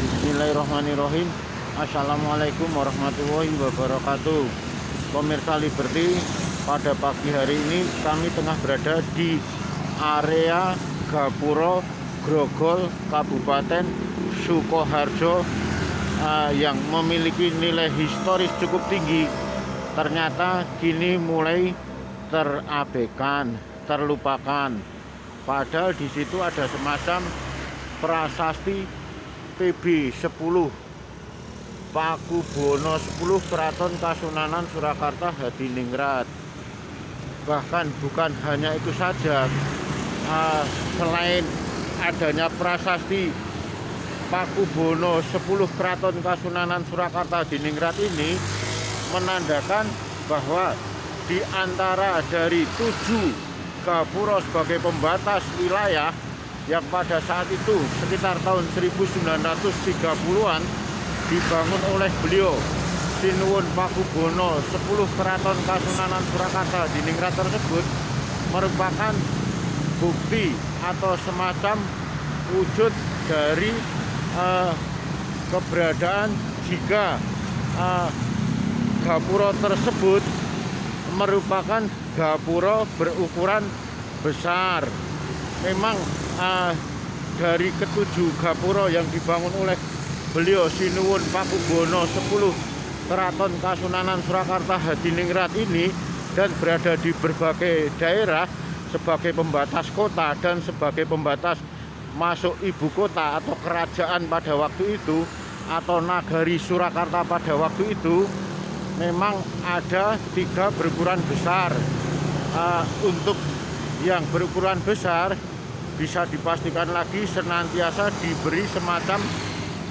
Bismillahirrahmanirrahim. Assalamualaikum warahmatullahi wabarakatuh. Pemirsa Liberty, pada pagi hari ini kami tengah berada di area Gapura Grogol, Kabupaten Sukoharjo, yang memiliki nilai historis cukup tinggi. Ternyata kini mulai terabaikan, terlupakan. Padahal di situ ada semacam prasasti PB 10 Pakubono 10 Keraton Kasunanan Surakarta Hadiningrat. Bahkan bukan hanya itu saja, selain adanya prasasti Pakubono 10 Keraton Kasunanan Surakarta Hadiningrat ini menandakan bahwa di antara dari 7 gapura sebagai pembatas wilayah yang pada saat itu sekitar tahun 1930-an dibangun oleh beliau, Sinuwun Pakubono 10 Keraton Kasunanan Surakarta Hadiningrat tersebut merupakan bukti atau semacam wujud dari keberadaan jika gapura tersebut merupakan gapura berukuran besar. Memang dari ketujuh gapura yang dibangun oleh beliau Sinuwun Pakubono 10 Keraton Kasunanan Surakarta Hadiningrat ini dan berada di berbagai daerah sebagai pembatas kota dan sebagai pembatas masuk ibu kota atau kerajaan pada waktu itu atau nagari Surakarta pada waktu itu, memang ada 3 berukuran besar. Untuk yang berukuran besar bisa dipastikan lagi senantiasa diberi semacam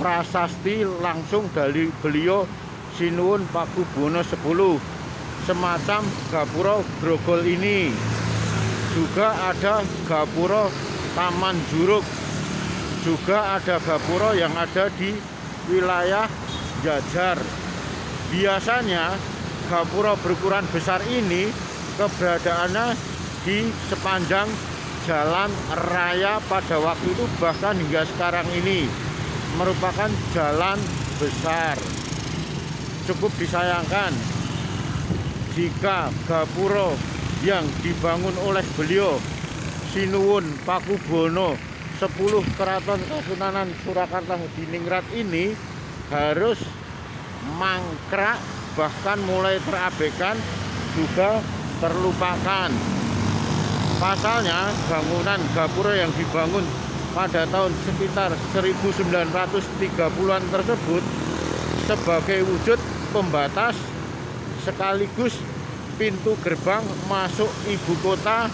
prasasti langsung dari beliau Sinuwun Pakubono 10, semacam gapura Grogol ini. Juga ada gapura Taman Juruk, juga ada gapura yang ada di wilayah Jajar. Biasanya gapura berukuran besar ini keberadaannya di sepanjang jalan raya pada waktu itu, bahkan hingga sekarang ini merupakan jalan besar. Cukup disayangkan jika gapura yang dibangun oleh beliau Sinuwun Pakubono 10 Keraton Kasunanan Surakarta Hadiningrat ini harus mangkrak, bahkan mulai terabaikan, juga terlupakan. Pasalnya bangunan gapura yang dibangun pada tahun sekitar 1930-an tersebut sebagai wujud pembatas sekaligus pintu gerbang masuk ibu kota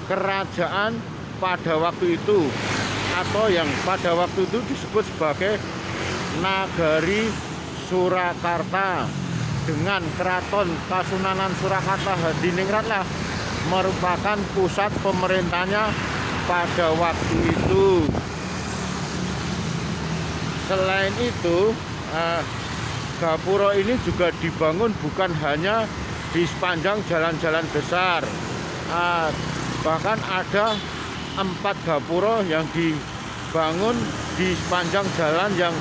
kerajaan pada waktu itu, atau yang pada waktu itu disebut sebagai Nagari Surakarta, dengan Keraton Kasunanan Surakarta Hadiningrat lah merupakan pusat pemerintahnya pada waktu itu. Selain itu, gapura ini juga dibangun bukan hanya di sepanjang jalan-jalan besar, bahkan ada 4 gapura yang dibangun di sepanjang jalan yang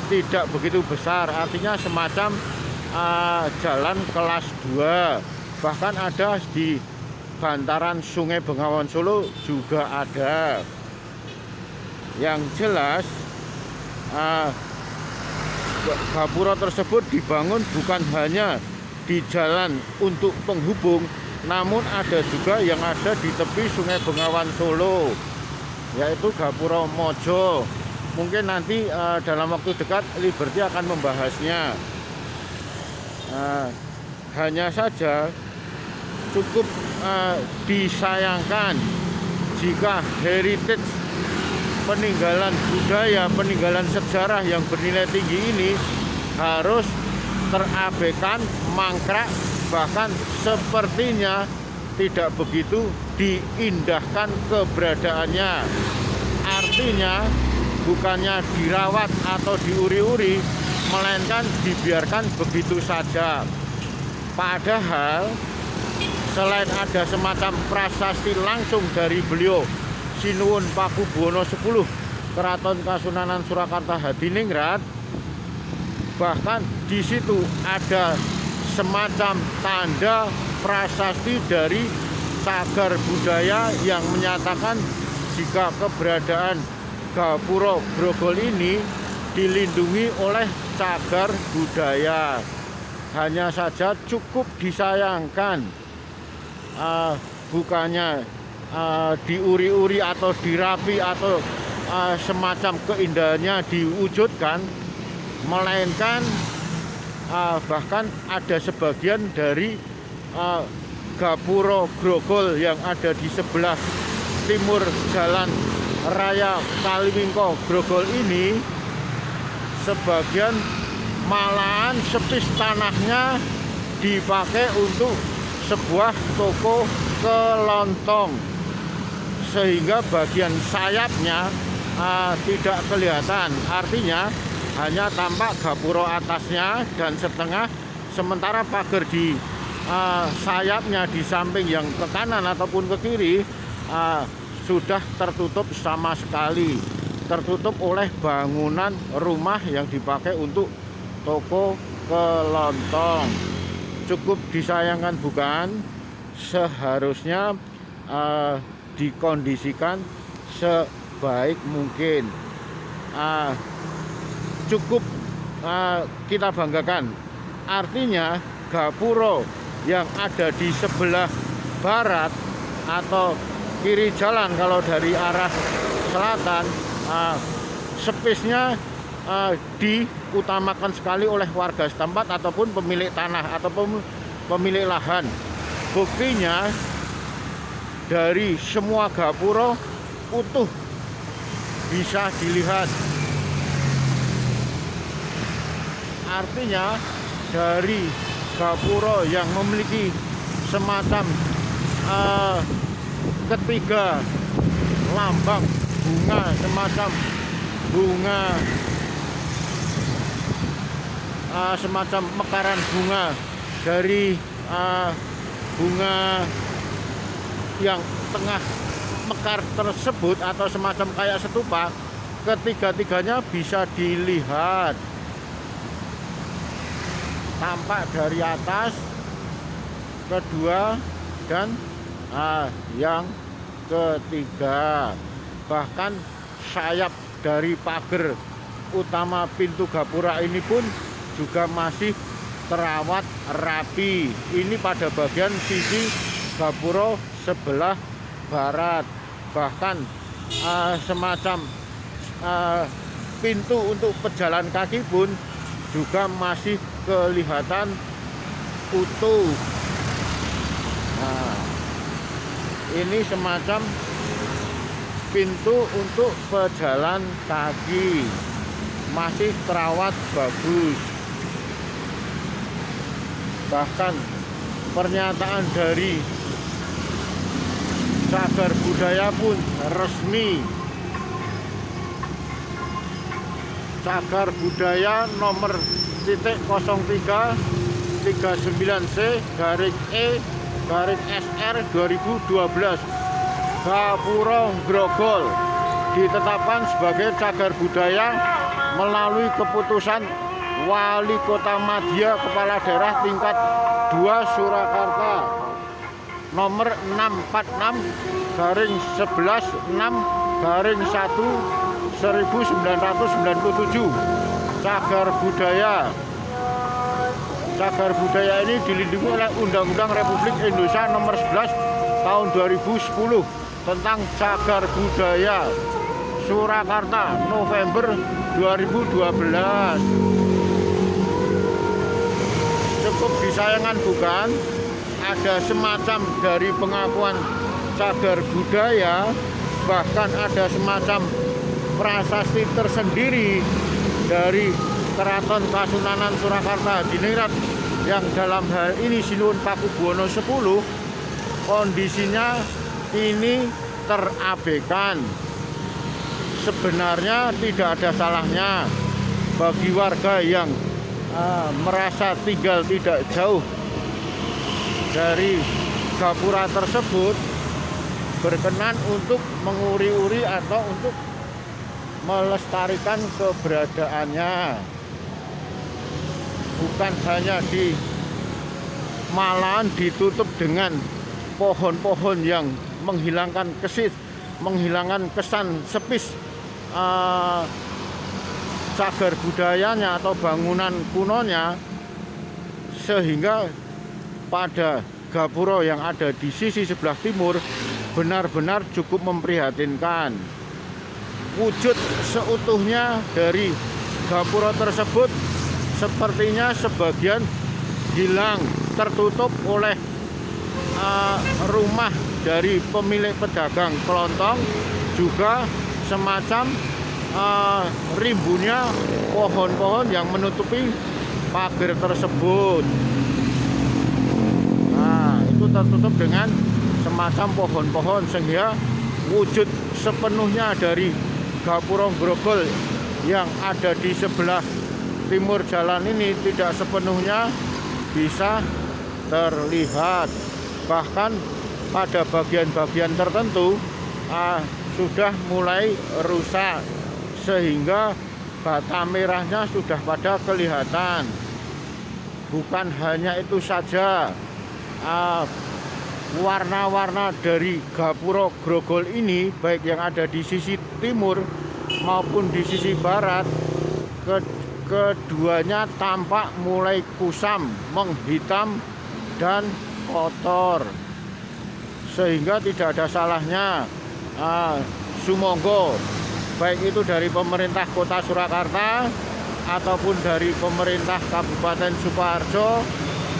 tidak begitu besar, artinya semacam jalan kelas 2. Bahkan ada di bantaran Sungai Bengawan Solo juga ada. Yang jelas gapura tersebut dibangun bukan hanya di jalan untuk penghubung, namun ada juga yang ada di tepi Sungai Bengawan Solo, yaitu Gapura Mojo. Mungkin nanti dalam waktu dekat Liberty akan membahasnya. Hanya saja cukup disayangkan jika heritage peninggalan budaya, peninggalan sejarah yang bernilai tinggi ini harus terabaikan, mangkrak, bahkan sepertinya tidak begitu diindahkan keberadaannya. Artinya bukannya dirawat atau diuri-uri, melainkan dibiarkan begitu saja. Padahal selain ada semacam prasasti langsung dari beliau Sinuwun Pakubono 10 Keraton Kasunanan Surakarta Hadiningrat. Bahkan di situ ada semacam tanda prasasti dari cagar budaya yang menyatakan jika keberadaan Gapura Grogol ini dilindungi oleh cagar budaya. Hanya saja cukup disayangkan bukannya diuri-uri atau dirapi atau semacam keindahannya diwujudkan, melainkan bahkan ada sebagian dari Gapura Grogol yang ada di sebelah timur Jalan Raya Kaliwingko Grogol ini, sebagian malahan sepis tanahnya dipakai untuk sebuah toko kelontong, sehingga bagian sayapnya tidak kelihatan. Artinya hanya tampak gapura atasnya dan setengah, sementara pagar di sayapnya di samping yang ke kanan ataupun ke kiri sudah tertutup sama sekali, tertutup oleh bangunan rumah yang dipakai untuk toko kelontong. Cukup disayangkan bukan? Seharusnya dikondisikan sebaik mungkin. Cukup kita banggakan. Artinya gapura yang ada di sebelah barat atau kiri jalan kalau dari arah selatan, sepisnya diutamakan sekali oleh warga setempat ataupun pemilik tanah ataupun pemilik lahan. Buktinya dari semua gapura utuh bisa dilihat. Artinya dari gapura yang memiliki semacam ketiga lambang bunga, semacam bunga, semacam mekaran bunga dari bunga yang tengah mekar tersebut atau semacam kayak setupa, ketiga-tiganya bisa dilihat tampak dari atas, kedua, dan yang ketiga. Bahkan sayap dari pagar utama pintu gapura ini pun juga masih terawat rapi. Ini pada bagian sisi gapura sebelah barat. Bahkan semacam pintu untuk pejalan kaki pun juga masih kelihatan utuh. Nah, ini semacam pintu untuk pejalan kaki, masih terawat bagus. Bahkan pernyataan dari cagar budaya pun resmi. Cagar budaya nomor .39C-E-SR 2012 Gapura Grogol ditetapkan sebagai cagar budaya melalui keputusan Wali Kota Madya Kepala Daerah tingkat 2 Surakarta nomor 646/11/1/1997. Cagar budaya ini dilindungi oleh Undang-Undang Republik Indonesia nomor 11 tahun 2010 tentang cagar budaya, Surakarta, November 2012. Cukup disayangkan bukan? Ada semacam dari pengakuan cagar budaya, bahkan ada semacam prasasti tersendiri dari Keraton Kasunanan Surakarta Hadiningrat yang dalam hal ini Sinuhun Pakubuwono 10, kondisinya ini terabaikan. Sebenarnya tidak ada salahnya bagi warga yang merasa tinggal tidak jauh dari gapura tersebut berkenan untuk menguri-uri atau untuk melestarikan keberadaannya. Bukan hanya malahan ditutup dengan pohon-pohon yang menghilangkan kesan sepis cagar budayanya atau bangunan kunonya, sehingga pada gapura yang ada di sisi sebelah timur benar-benar cukup memprihatinkan. Wujud seutuhnya dari gapura tersebut sepertinya sebagian hilang, tertutup oleh rumah dari pemilik pedagang kelontong, juga semacam rimbunnya pohon-pohon yang menutupi pagar tersebut. Nah, itu tertutup dengan semacam pohon-pohon, sehingga wujud sepenuhnya dari gapura Grogol yang ada di sebelah timur jalan ini tidak sepenuhnya bisa terlihat. Bahkan pada bagian-bagian tertentu sudah mulai rusak, sehingga bata merahnya sudah pada kelihatan. Bukan hanya itu saja, warna-warna dari gapura Grogol ini, baik yang ada di sisi timur maupun di sisi barat, keduanya tampak mulai kusam, menghitam, dan kotor. Sehingga tidak ada salahnya sumangga, baik itu dari pemerintah Kota Surakarta ataupun dari pemerintah Kabupaten Sukoharjo,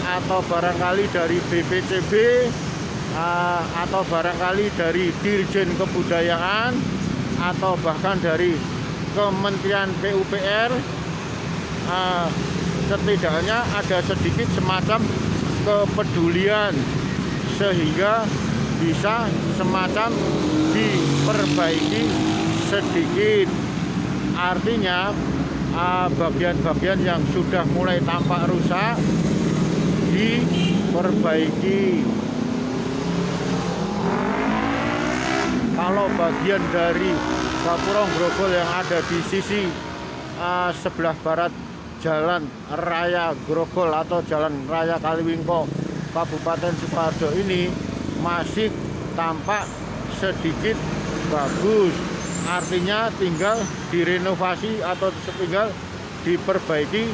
atau barangkali dari BPCB, atau barangkali dari Dirjen Kebudayaan, atau bahkan dari Kementerian PUPR, setidaknya ada sedikit semacam kepedulian sehingga bisa semacam diperbaiki sedikit. Artinya bagian-bagian yang sudah mulai tampak rusak diperbaiki. Kalau bagian dari gapura Grogol yang ada di sisi sebelah barat Jalan Raya Grogol atau Jalan Raya Kaliwingko Kabupaten Sukoharjo ini masih tampak sedikit bagus. Artinya tinggal direnovasi atau tinggal diperbaiki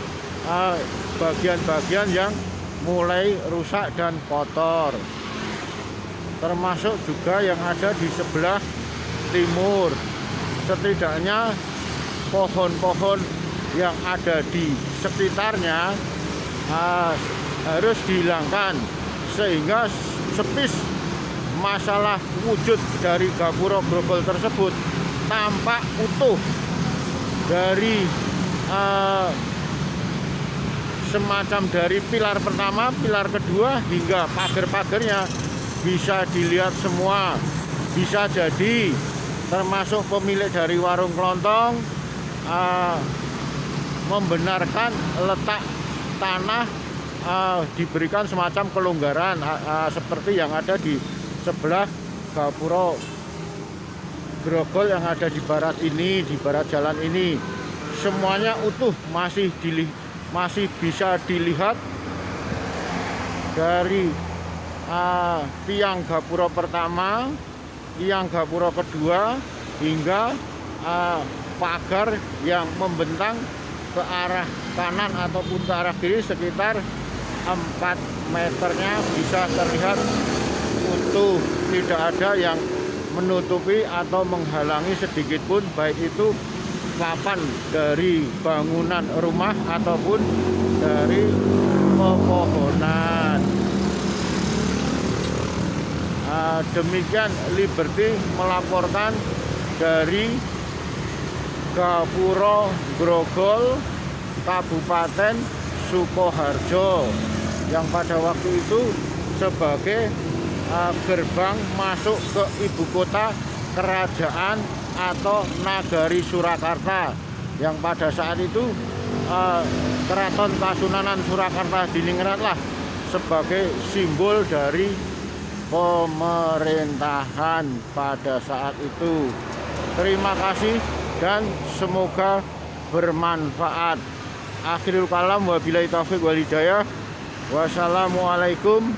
bagian-bagian yang mulai rusak dan kotor. Termasuk juga yang ada di sebelah timur. Setidaknya pohon-pohon yang ada di sekitarnya harus dihilangkan, sehingga sepis masalah wujud dari gapura Grogol tersebut tampak utuh, dari semacam dari pilar pertama, pilar kedua, hingga pagar-pagarnya bisa dilihat semua. Bisa jadi termasuk pemilik dari warung kelontong membenarkan letak tanah diberikan semacam kelonggaran seperti yang ada di sebelah gapura Grogol yang ada di barat ini, di barat jalan ini. Semuanya utuh, masih bisa dilihat dari tiang gapura pertama, tiang gapura kedua, hingga pagar yang membentang ke arah kanan ataupun ke arah kiri sekitar 4 meternya bisa terlihat utuh. Tidak ada yang menutupi atau menghalangi sedikit pun, baik itu papan dari bangunan rumah ataupun dari pepohonan. Demikian Liberty melaporkan dari gapura Grogol Kabupaten Sukoharjo, yang pada waktu itu sebagai gerbang masuk ke ibu kota kerajaan atau Nagari Surakarta, yang pada saat itu Keraton Kasunanan Surakarta Diningratlah sebagai simbol dari pemerintahan pada saat itu. Terima kasih. dan semoga bermanfaat. Akhirul kalam, wabillahi taufiq wal hidayah. Wassalamualaikum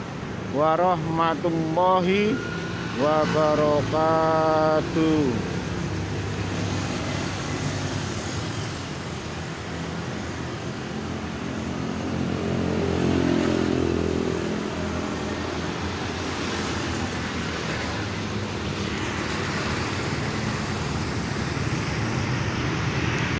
warahmatullahi wabarakatuh.